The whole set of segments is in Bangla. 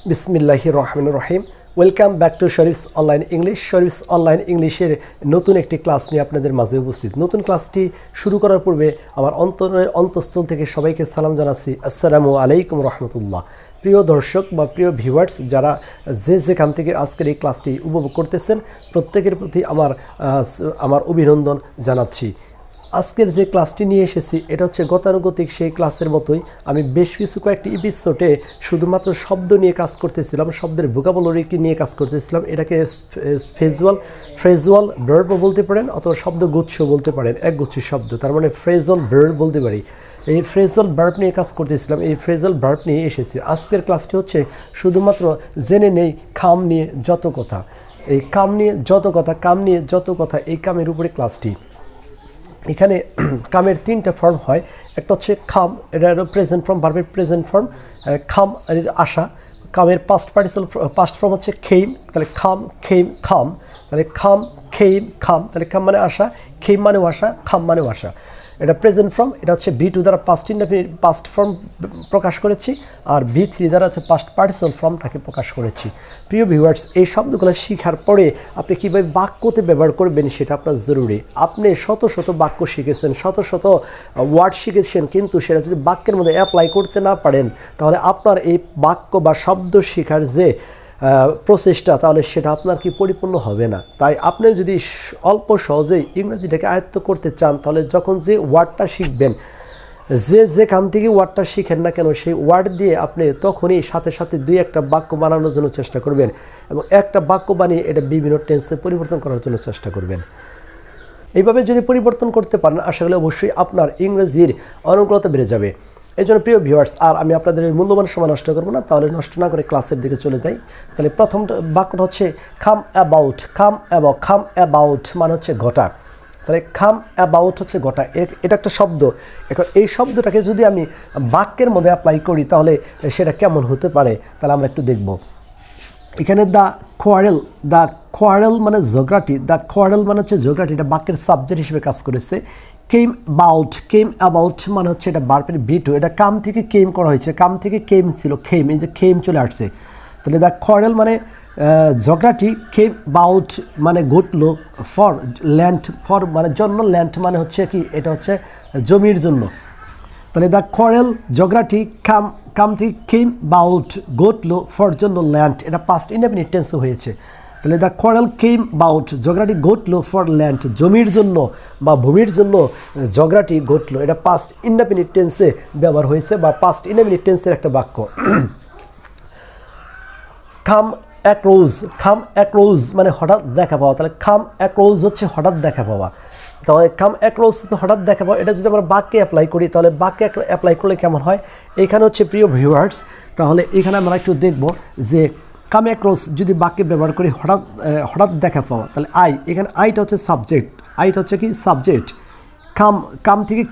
বিসমিল্লাহির রহমানির রহিম। Welcome back to Sharif's online English. Sharif's online ইংলিশের নতুন একটি ক্লাস নিয়ে আপনাদের মাঝে উপস্থিত। নতুন ক্লাসটি শুরু করার পূর্বে আমার অন্তঃস্থল থেকে সবাইকে সালাম জানাচ্ছি, আসসালামু আলাইকুম রহমতুল্লাহ। প্রিয় দর্শক বা প্রিয় ভিউয়ার্স, যারা যেখান থেকে আজকের এই ক্লাসটি উপভোগ করতেছেন, প্রত্যেকের প্রতি আমার অভিনন্দন জানাচ্ছি। আজকের যে ক্লাসটি নিয়ে এসেছি এটা হচ্ছে গতানুগতিক সেই ক্লাসের মতোই। আমি বেশ কয়েকটি এপিসোডে শুধুমাত্র শব্দ নিয়ে কাজ করতেছিলাম, শব্দের ভোকাবুলারিকে নিয়ে কাজ করতেছিলাম। এটাকে ফ্রেজুয়াল ভার্ব বলতে পারেন অথবা শব্দগুচ্ছ বলতে পারেন, একগুচ্ছ শব্দ, তার মানে ফ্রেজুয়াল ভার্ব বলতে পারি। এই ফ্রেজুয়াল ভার্ব নিয়ে কাজ করতেছিলাম, এই ফ্রেজুয়াল ভার্ব নিয়ে এসেছি। আজকের ক্লাসটি হচ্ছে শুধুমাত্র জেনে নেই কাম নিয়ে যত কথা। এই কাম নিয়ে যত কথা, কাম নিয়ে যত কথা, এই কামের উপরে ক্লাসটি। এখানে কামের তিনটা ফর্ম হয়। একটা হচ্ছে খাম, এটা প্রেজেন্ট ফর্ম, ভার্বের প্রেজেন্ট ফর্ম। খাম আসা, কামের পাস্ট ফর্ম হচ্ছে খেইম, তাহলে খাম খেইম খাম, তাহলে খাম খেইম খাম, তাহলে খাম মানে আসা, খেইম মানেও আসা, খাম মানেও আসা। এটা প্রেজেন্ট ফর্ম, এটা হচ্ছে B2 দ্বারা পাস্ট ফর্ম প্রকাশ করেছি, আর B3 দ্বারা হচ্ছে পাস্ট পার্টিসিপাল ফর্মটাকে প্রকাশ করেছি। প্রিয় ভিউয়ার্স, এই শব্দগুলো শেখার পরে আপনি কীভাবে বাক্যতে ব্যবহার করবেন সেটা আপনার জরুরি। আপনি শত বাক্য শিখেছেন, শত ওয়ার্ড শিখেছেন, কিন্তু সেটা যদি বাক্যের মধ্যে অ্যাপ্লাই করতে না পারেন, তাহলে আপনার এই বাক্য বা শব্দ শেখার যে প্রচেষ্টা, তাহলে সেটা আপনার কি পরিপূর্ণ হবে না। তাই আপনি যদি অল্প সহজেই ইংরেজিটাকে আয়ত্ত করতে চান, তাহলে যখন যে ওয়ার্ডটা শিখবেন, যেখান থেকে ওয়ার্ডটা শিখেন না কেন, সেই ওয়ার্ড দিয়ে আপনি তখনই সাথে দুই একটা বাক্য বানানোর জন্য চেষ্টা করবেন, এবং একটা বাক্য বানিয়ে এটা বিভিন্ন টেন্সে পরিবর্তন করার জন্য চেষ্টা করবেন। এইভাবে যদি পরিবর্তন করতে পারেন, আশা করি অবশ্যই আপনার ইংরেজির অনুকূলতা বেড়ে যাবে। এই জন্য প্রিয় ভিউয়ার্স, আর আমি আপনাদের মূল্যবান সময় নষ্ট করবো না, তাহলে নষ্ট না করে ক্লাসের দিকে চলে যাই। তাহলে প্রথম বাক্যটা হচ্ছে কাম অ্যাবাউট। কাম অ্যাবাউট মানে হচ্ছে ঘটা। তাহলে কাম অ্যাবাউট হচ্ছে ঘটা, এটা একটা শব্দ। এখন এই শব্দটাকে যদি আমি বাক্যের মধ্যে অ্যাপ্লাই করি, তাহলে সেটা কেমন হতে পারে, তাহলে আমরা একটু দেখব। এখানে দ্য কোয়ারেল মানে ঝগড়াটি, দ্য কোয়ারেল মানে হচ্ছে ঝগড়াটি, এটা বাক্যের সাবজেক্ট হিসেবে কাজ করেছে। কেম অ্যাবাউট মানে হচ্ছে এটা ভার্বের B2, এটা কাম থেকে কেম করা হয়েছে, কাম থেকে কেম ছিল, খেম, এই যে খেম চলে আসছে। তাহলে দ্য কোয়ারেল মানে ঝগড়াটি, কেম অ্যাবাউট মানে ঘটলো, ফর ল্যান্ড, ফর মানে জন্য, ল্যান্ড মানে হচ্ছে কি, এটা হচ্ছে জমির জন্য। তাহলে দ্য কোয়ারেল ঝগড়াটি কাম থেকে কেম অ্যাবাউট ঘটলো, ফর জন্য, ল্যান্ড, এটা পাস্ট ইনডেফিনিট টেন্সে হয়েছে। তাহলে দ্য কোয়ারেল কেম অ্যাবাউট, ঝগড়াটি ঘটলো, ফর ল্যান্ড, জমির জন্য বা ভূমির জন্য ঝগড়াটি ঘটলো, এটা পাস্ট ইনডেফিনিট টেন্সে ব্যবহার হয়েছে বা পাস্ট ইনডেফিনিট টেন্সের একটা বাক্য। কাম অ্যাক্রোজ মানে হঠাৎ দেখা পাওয়া, তাহলে কাম অ্যাক্রোজ হচ্ছে হঠাৎ দেখা পাওয়া। তাহলে কাম অ্যাক্রোজ হঠাৎ দেখা পাওয়া, এটা যদি আমরা বাক্যে অ্যাপ্লাই করি, তাহলে বাক্যে অ্যাপ্লাই করলে কেমন হয়, এখানে হচ্ছে প্রিয় ভিউয়ার্স, তাহলে এখানে আমরা একটু দেখব যে কাম অ্যাক্রোজ যদি বাক্যে ব্যবহার করি হঠাৎ দেখা পাওয়া, তাহলে এখানে আইটা হচ্ছে সাবজেক্ট, আইটা হচ্ছে কি সাবজেক্ট। কাম থেকে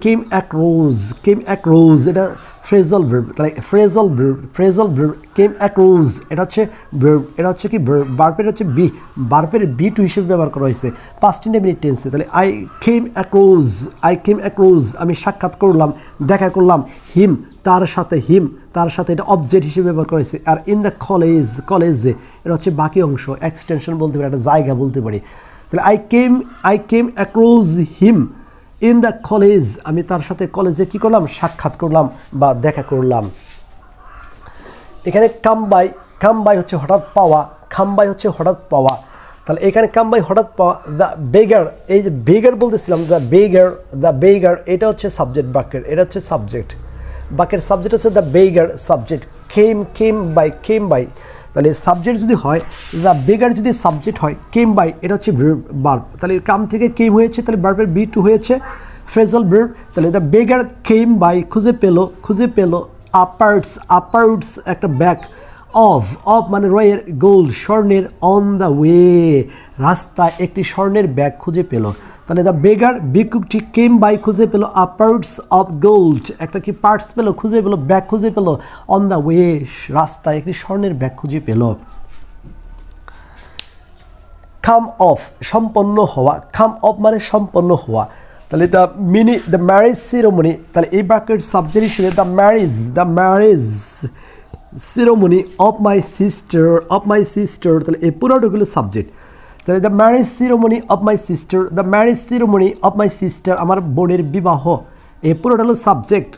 কেম অ্যাক্রোজ, এটা ফ্রেজাল ভার্ব, তাহলে ফ্রেজাল ভার্ব কেম অ্যাক্রোজ, এটা হচ্ছে ভার্ব, এটা হচ্ছে কি ভার্বের হচ্ছে ভার্বের B2 হিসেবে ব্যবহার করা হয়েছে পাস্ট ইনডেফিনিট টেন্সে। তাহলে আই কেম অ্যাক্রোজ আমি সাক্ষাৎ করলাম, দেখা করলাম, তার সাথে এটা অবজেক্ট হিসেবে ব্যবহার করা হয়েছে। আর ইন দ্য কলেজে এটা হচ্ছে বাকি অংশ, এক্সটেনশন বলতে পারি, একটা জায়গা বলতে পারি। তাহলে I came অ্যাক্রোজ him in the college, আমি তার সাথে কলেজে কি করলাম, সাক্ষাৎ করলাম বা দেখা করলাম। এখানে কাম বাই হচ্ছে হঠাৎ পাওয়া, তাহলে এখানে কাম বাই হঠাৎ পাওয়া। দ্য বেগার, এই যে বেগার বলতেছিলাম, দ্য বেগার এটা হচ্ছে সাবজেক্ট বাক্যের, এটা হচ্ছে সাবজেক্ট, বাক্যের সাবজেক্ট হচ্ছে the beggar, subject. Came by, তাহলে সাবজেক্ট যদি হয়, দ্য বেগার যদি সাবজেক্ট হয়, কেম বাই এটা হচ্ছে ভার্ব, তাহলে কাম থেকে কেম হয়েছে, তাহলে ভার্বের B2 হয়েছে ফ্রেজাল ভার্ব। তাহলে দ্য বেগার কেম বাই খুঁজে পেলো আপার্টস একটা ব্যাগ, অফ মানে রয়ের, গোল্ড স্বর্ণের, অন দ্য ওয়ে রাস্তায় একটি স্বর্ণের ব্যাগ খুঁজে পেল। তাহলে দ্য বেগার ভিক্ষুকটি কেম বাই খুঁজে পেল পার্টস অফ গোল্ড, একটা কি পার্টস পেল, খুঁজে পেল, ব্যাগ খুঁজে পেল, অন দ্য ওয়ে রাস্তায় একটি স্বর্ণের ব্যাগ খুঁজে পেল। কাম অফ সম্পন্ন হওয়া, কাম অফ মানে সম্পন্ন হওয়া। তাহলে দ্য ম্যারেজ সেরেমনি, তাহলে এই বাক্যের সাবজেক্ট হিসেবে the marriage ceremony of my sister, তাহলে এই পুরোটা হলো সাবজেক্ট। তাহলে the marriage ceremony of my sister, the marriage ceremony of my sister, আমার বোনের বিবাহ, এই পুরোটা হলো সাবজেক্ট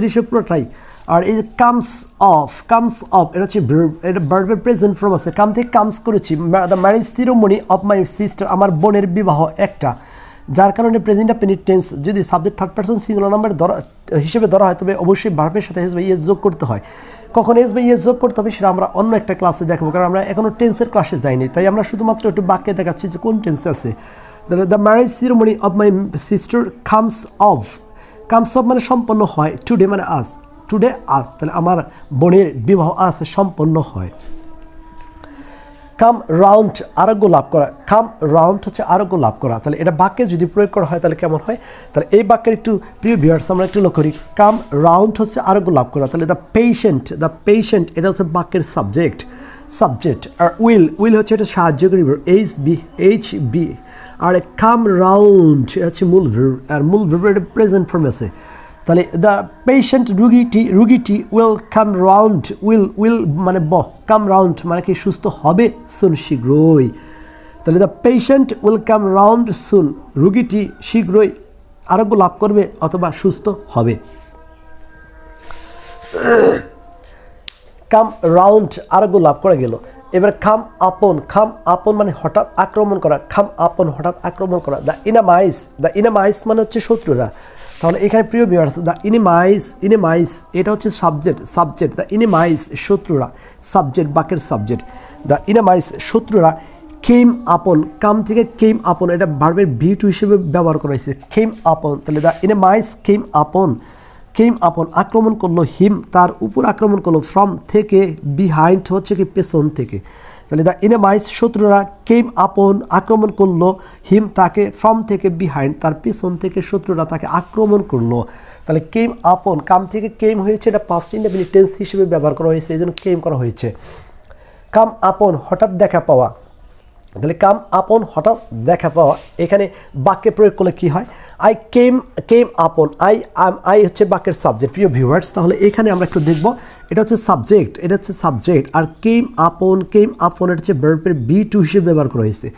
হিসেবে পুরোটাই। আর এই যে কামস অফ এটা হচ্ছে ভার্ব, এটা ভার্বের প্রেজেন্ট ফর্ম আছে, কাম থেকে কামস করেছি। The marriage ceremony of my sister, আমার বোনের বিবাহ একটা, যার কারণে প্রেজেন্ট ইনডেফিনিট টেন্স যদি subject third person singular number হিসেবে ধরা হয়, তবে অবশ্যই ভার্বের সাথে এস বা ইএস যোগ করতে হয়। কখন এস বা ইএস যোগ করতে হবে সেটা আমরা অন্য একটা ক্লাসে দেখবো, কারণ আমরা এখনও টেন্সের ক্লাসে যাইনি, তাই আমরা শুধুমাত্র একটু বাক্যে দেখাচ্ছি যে কোন টেন্সে আছে। The marriage ceremony of my sister comes of মানে সম্পন্ন হয়, টুডে মানে আজ, টুডে আজ, তাহলে আমার বোনের বিবাহ আজ সম্পন্ন হয়। কাম রাউন্ড আরোগ্য লাভ করা, কাম রাউন্ড হচ্ছে আরোগ্য লাভ করা, তাহলে এটা বাক্যে যদি প্রয়োগ করা হয় তাহলে কেমন হয়? তাহলে এই বাক্যের একটু প্রিয় ভিউয়ার্স আমরা একটু লক্ষ্য করি। কাম রাউন্ড হচ্ছে আরোগ্য লাভ করা, তাহলে দ্য পেশেন্ট এটা হচ্ছে বাক্যের সাবজেক্ট। আর উইল হচ্ছে এটা সাহায্যকারী ভার্ব, এইচ বি। আর কাম রাউন্ড এটা হচ্ছে মূল ভার্ব, আর মূল ভার্বের এটা প্রেজেন্ট ফর্ম আছে। তাহলে দ্য পেশেন্ট রুগীটি উইল কাম রাউন্ড, উইল মানে কাম রাউন্ড মানে কি সুস্থ হবে সুন, শীঘ্রই। তাহলে the patient will come round soon, রুগীটি শীঘ্রই আরোগ্য লাভ করবে অথবা সুস্থ হবে। কাম রাউন্ড আরোগ্য লাভ করা গেল। এবার খাম আপন মানে হঠাৎ আক্রমণ করা, খাম আপন হঠাৎ আক্রমণ করা। দ্য ইনামাইস মানে হচ্ছে শত্রুরা, তাহলে এখানে প্রিয় ভিউয়ার্স দ্য ইনিমাইস এটা হচ্ছে সাবজেক্ট, দ্য ইনিমাইস শত্রুরা, সাবজেক্ট বাক্যের সাবজেক্ট। দ্য ইনিমাইস শত্রুরা কেম আপন, কাম থেকে কেম আপন এটা ভার্বের ভি2 হিসেবে ব্যবহার করা হয়েছে, কেম আপন। তাহলে দ্য ইনিমাইস কেম আপন আক্রমণ করলো, হিম তার উপর আক্রমণ করলো, ফ্রম থেকে, বিহাইন্ড হচ্ছে কি পেছন থেকে। তাহলে দ্য ইনেমাইস শত্রুরা কেম আপন আক্রমণ করলো, হিম তাকে, ফ্রম থেকে, বিহাইন্ড তার পিছন থেকে শত্রুরা তাকে আক্রমণ করলো। তাহলে কেম আপন, কাম থেকে কেম হয়েছে, এটা পাস্ট ইনডেফিনিট টেন্স হিসেবে ব্যবহার করা হয়েছে, এই জন্য কেম করা হয়েছে। কাম আপন হঠাৎ দেখা পাওয়া, তাহলে কাম আপন হঠাৎ দেখা পাওয়া, এখানে বাক্যে প্রয়োগ করলে কি হয়? আই কেম আপন, আই হচ্ছে বাক্যের সাবজেক্ট প্রিয় ভিউয়ার্স। তাহলে এখানে আমরা একটু দেখব, এটা হচ্ছে সাবজেক্ট, আর কেম আপন এটা হচ্ছে ভার্বের বি2 হিসেবে ব্যবহার করা হয়েছে।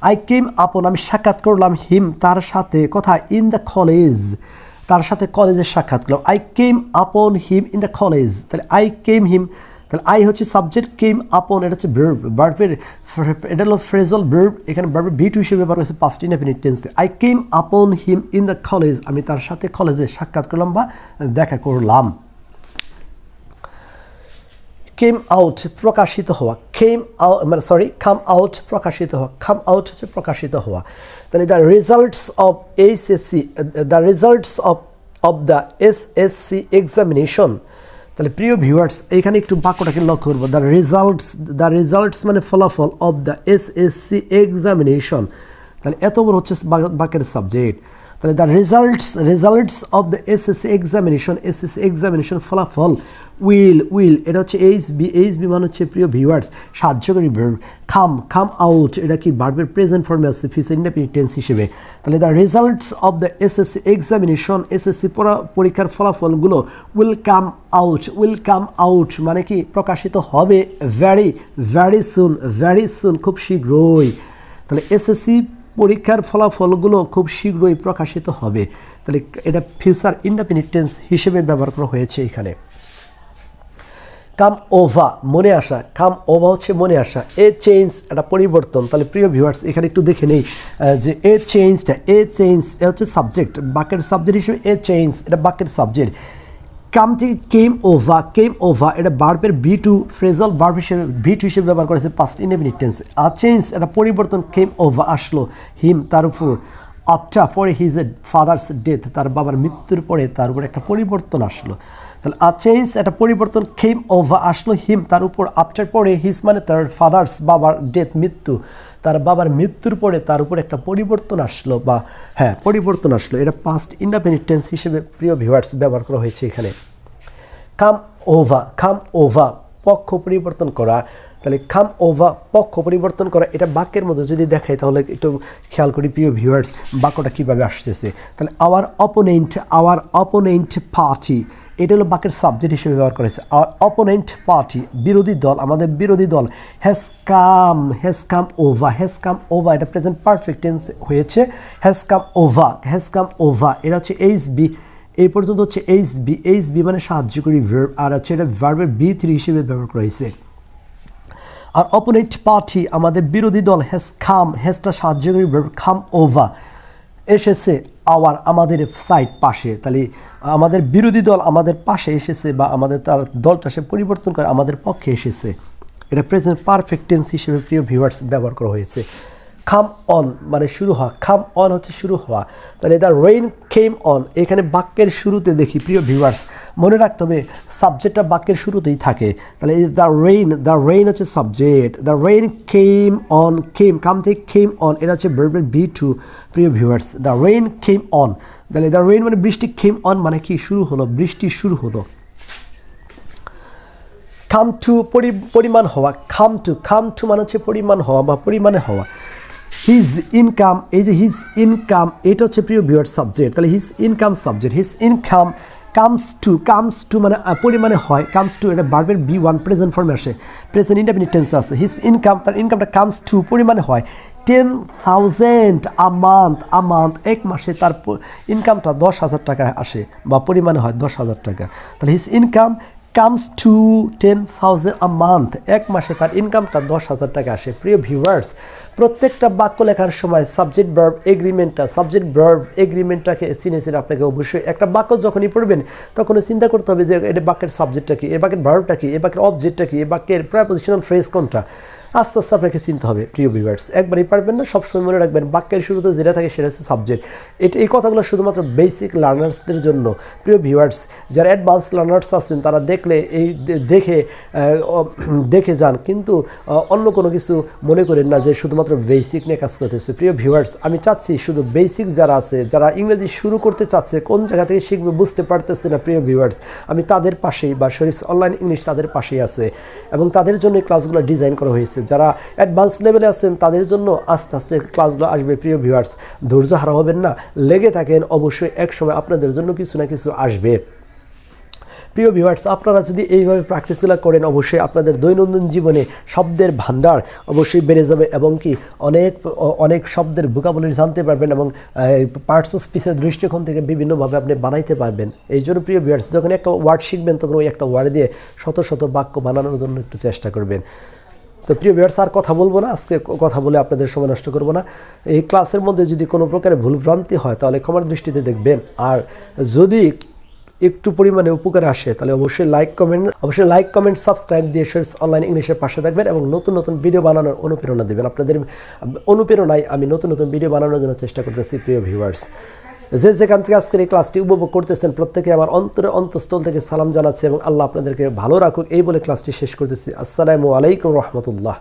আই কেম আপন আমি সাক্ষাৎ করলাম, হিম তার সাথে, কোথায়? ইন দ্য কলেজ, তার সাথে কলেজে সাক্ষাৎ করলাম। আই কেম আপন হিম ইন দ্য কলেজ, তাহলে আই কেম হিম, তাহলে আই হচ্ছে সাবজেক্ট, কেম আপন এটা হচ্ছে ভার্বের এটা হলো ফ্রেজাল ভার্ব, এখানে ভার্বের বি2 হিসেবে ব্যবহার হয়েছে পাস্ট ইনডেফিনিট টেন্সে। আই কেম আপন হিম ইন দ্য কলেজ, আমি তার সাথে কলেজে সাক্ষাৎ করলাম বা দেখা করলাম। কেম আউট প্রকাশিত হওয়া, কাম আউট প্রকাশিত হওয়া, কাম আউট হচ্ছে প্রকাশিত হওয়া। তাহলে the results of the SSC examination, তাহলে প্রিয় ভিউয়ার্স এইখানে একটু বাক্যটাকে লক্ষ্য করবো। দ্য রেজাল্টস মানে ফলাফল, অফ দ্য এসএসসি এক্সামিনেশন, তাহলে এত বড় হচ্ছে বাক্যের সাবজেক্ট। তাহলে the results of the SSC examination ফলাফল, উইল এটা হচ্ছে এইচবি মানে হচ্ছে প্রিয় ভিউয়ার্স সাহায্যকারী ভার্ব। কাম আউট এটা কি ভার্বের প্রেজেন্ট ফর্মে আছে ফিউচার ইনডেফিনিট টেন্স হিসেবে। তাহলে the results of the SSC examination, SSC পরীক্ষার ফলাফলগুলো উইল কাম আউট মানে কি প্রকাশিত হবে, ভেরি সুন খুব শীঘ্রই। তাহলে এসএসসি পরীক্ষার ফলাফলগুলো খুব শীঘ্রই প্রকাশিত হবে, তাহলে এটা ফিউচার ইনডেফিনিট টেন্স হিসেবে ব্যবহার করা হয়েছে এখানে। কাম ওভা মনে আসা, কাম ওভা হচ্ছে মনে আসা। এ চেঞ্জ একটা পরিবর্তন, তাহলে প্রিয় ভিউয়ার্স এখানে একটু দেখে নেই যে এ চেঞ্জ এটা হচ্ছে সাবজেক্ট, বাক্যের সাবজেক্ট হিসেবে এ চেঞ্জ এটা বাক্যের সাবজেক্ট। কাম থেকে কেম ওভা এটা ভার্বের বি2 ফ্রেজাল ভার্ব হিসেবে ব্যবহার করেছে পাস্ট ইনডেফিনিট টেন্স। আর চেঞ্জ এটা পরিবর্তন, কেম ওভা আসলো, হিম তার উপর, আফটার পরে হিজ এ ফাদার্স ডেথ তার বাবার মৃত্যুর পরে তার উপর একটা পরিবর্তন আসলো। তাহলে আ চেঞ্জ একটা পরিবর্তন, কেম ওভা আসলো, হিম তার উপর, আফটার পরে হিজ মানে তার ফাদার্স বাবার ডেথ মৃত্যু, তার বাবার মৃত্যুর পরে তার উপর একটা পরিবর্তন আসলো বা পরিবর্তন আসলো, এটা পাস্ট ইনডেফিনিট টেন্স হিসেবে প্রিয় ভিউয়ার্স ব্যবহার করা হয়েছে এখানে। কাম ওভা পক্ষ পরিবর্তন করা। তাহলে কাম ওভার পক্ষ পরিবর্তন করা, এটা বাক্যের মধ্যে যদি দেখাই তাহলে একটু খেয়াল করি প্রিয় ভিউয়ার্স বাক্যটা কীভাবে আসতেছে। তাহলে আওয়ার অপোনেন্ট পার্টি, এটা হলো বাক্যের সাবজেক্ট হিসেবে ব্যবহার করেছে। আওয়ার অপোনেন্ট পার্টি, বিরোধী দল, আমাদের বিরোধী দল, হ্যাজ কাম ওভার, এটা প্রেজেন্ট পারফেক্ট টেন্স হয়েছে। হ্যাজ কাম ওভার, এটা হচ্ছে এইচবি, এই পর্যন্ত হচ্ছে এইচবি মানে সাহায্যকারী ভার্ব, আর হচ্ছে এটা ভার্বের B3 হিসেবে ব্যবহার করা হয়েছে। আর অপোনেন্ট পার্টি আমাদের বিরোধী দল, হ্যাজটা সাহায্যকারী ভার্ব, কাম ওভার এসেছে, আমাদের সাইড পাশে, তাহলে আমাদের বিরোধী দল আমাদের পাশে এসেছে বা আমাদের তার দলটা সে পরিবর্তন করে আমাদের পক্ষে এসেছে। এটা প্রেজেন্ট পারফেক্ট টেন্স হিসেবে প্রিয় ভিউয়ার্স ব্যবহার করা হয়েছে। কাম অন মানে শুরু হওয়া, কাম অন হচ্ছে শুরু হওয়া। তাহলে দ্য রেইন কেম অন, এখানে বাক্যের শুরুতে দেখি প্রিয় ভিউয়ার্স, মনে রাখতে হবে সাবজেক্টটা বাক্যের শুরুতেই থাকে। তাহলে দ্য রেইন হচ্ছে subject, the rain came on, come থেকে কেম অন, এটা হচ্ছে ভার্বের B2 প্রিয় viewers. The rain came on, তাহলে দ্য রেইন মানে বৃষ্টি, কেম অন মানে কি শুরু হলো, বৃষ্টি শুরু হলো। কাম টু পরিমাণ হওয়া, কাম টু মানে হচ্ছে পরিমাণ হওয়া বা পরিমাণে হওয়া। হিজ ইনকাম, এই যে হিজ ইনকাম এটা হচ্ছে প্রিয় ভিউয়ার সাবজেক্ট, তাহলে his income subject, his income comes to মানে পরিমাণে হয়, কামস টু এটা ভার্বের B1 প্রেজেন্ট ফর্মে আসে, প্রেজেন্ট ইনডেফিনিট টেন্সে আছে। হিজ ইনকাম, তার ইনকামটা কামস টু পরিমাণে হয় 10,000 আ মান্থ, এক মাসে তার ইনকামটা 10,000 টাকা আসে বা পরিমাণে হয় 10,000 টাকা। তাহলে his income comes to 10,000 a month, এক মাসে তার ইনকামটা 10,000 টাকা আসে। প্রিয় ভিউয়ার্স প্রত্যেকটা বাক্য লেখার সময় সাবজেক্ট ভার্ব এগ্রিমেন্টটাকে চিনে আপনাকে অবশ্যই একটা বাক্য যখনই পড়বেন তখনই চিন্তা করতে হবে যে এটা বাক্যের সাবজেক্টটা কি, এ বাক্যের ভার্বটা কি, এ বাক্যের অবজেক্টটা কি, এ বাক্যের প্রিপোজিশনাল ফ্রেজ কোনটা, আস্তে আস্তে আপনাকে চিনতে হবে। প্রিয় ভিউয়ার্স একবারই পারবেন না, সবসময় মনে রাখবেন বাক্যের শুরুতে যেটা থাকে সেটা হচ্ছে সাবজেক্ট। এই কথাগুলো শুধুমাত্র বেসিক লার্নার্সদের জন্য। প্রিয় ভিউয়ার্স যারা অ্যাডভান্স লার্নার্স আছেন তারা দেখলে এই দেখে যান, কিন্তু অন্য কোনো কিছু মনে করেন না যে শুধুমাত্র বেসিক নিয়ে কাজ করতেছে। প্রিয় ভিউয়ার্স আমি চাচ্ছি শুধু বেসিক যারা আছে, যারা ইংরেজি শুরু করতে চাচ্ছে, কোন জায়গা থেকে শিখবে বুঝতে পারতেছে না, প্রিয় ভিউয়ার্স আমি তাদের পাশেই বা শরীফ অনলাইন ইংলিশ তাদের পাশেই আছে এবং তাদের জন্য এই ক্লাসগুলো ডিজাইন করা হয়েছে। যারা অ্যাডভান্স লেভেলে আছেন তাদের জন্য আস্তে আস্তে ক্লাসগুলো আসবে। প্রিয় ভিউয়ার্স ধৈর্য হারা হবেন না, লেগে থাকেন, অবশ্যই একসময় আপনাদের জন্য কিছু না কিছু আসবে। প্রিয় ভিউয়ার্স আপনারা যদি এইভাবে প্র্যাকটিসগুলো করেন অবশ্যই আপনাদের দৈনন্দিন জীবনে শব্দের ভান্ডার অবশ্যই বেড়ে যাবে এবং কি অনেক শব্দের ভোকাবুলারি জানতে পারবেন এবং পার্টস অফ স্পিচের দৃষ্টিকোণ থেকে বিভিন্নভাবে আপনি বানাইতে পারবেন। এই জন্য প্রিয় ভিউয়ার্স যখন একটা ওয়ার্ড শিখবেন তখন ওই একটা ওয়ার্ড দিয়ে শত শত বাক্য বানানোর জন্য একটু চেষ্টা করবেন। তো প্রিয় ভিউয়ার্স আর কথা বলবো না, আজকে কথা বলে আপনাদের সময় নষ্ট করবো না। এই ক্লাসের মধ্যে যদি কোনো প্রকারের ভুলভ্রান্তি হয় তাহলে ক্ষমার দৃষ্টিতে দেখবেন, আর যদি একটু পরিমাণে উপকারে আসে তাহলে অবশ্যই লাইক কমেন্ট সাবস্ক্রাইব দিয়ে শরীফ অনলাইন ইংলিশের পাশে থাকবেন এবং নতুন নতুন ভিডিও বানানোর অনুপ্রেরণা দেবেন। আপনাদের অনুপ্রেরণায় আমি নতুন নতুন ভিডিও বানানোর জন্য চেষ্টা করতেছি। প্রিয় ভিউয়ার্স যেখান থেকে আজকের এই ক্লাসটি উপভোগ করতেছেন প্রত্যেকে আমার অন্তঃস্থল থেকে সালাম জানাচ্ছি এবং আল্লাহ আপনাদেরকে ভালো রাখুক এই বলে ক্লাসটি শেষ করতেছি। আসসালামু আলাইকুম রহমতুল্লাহ।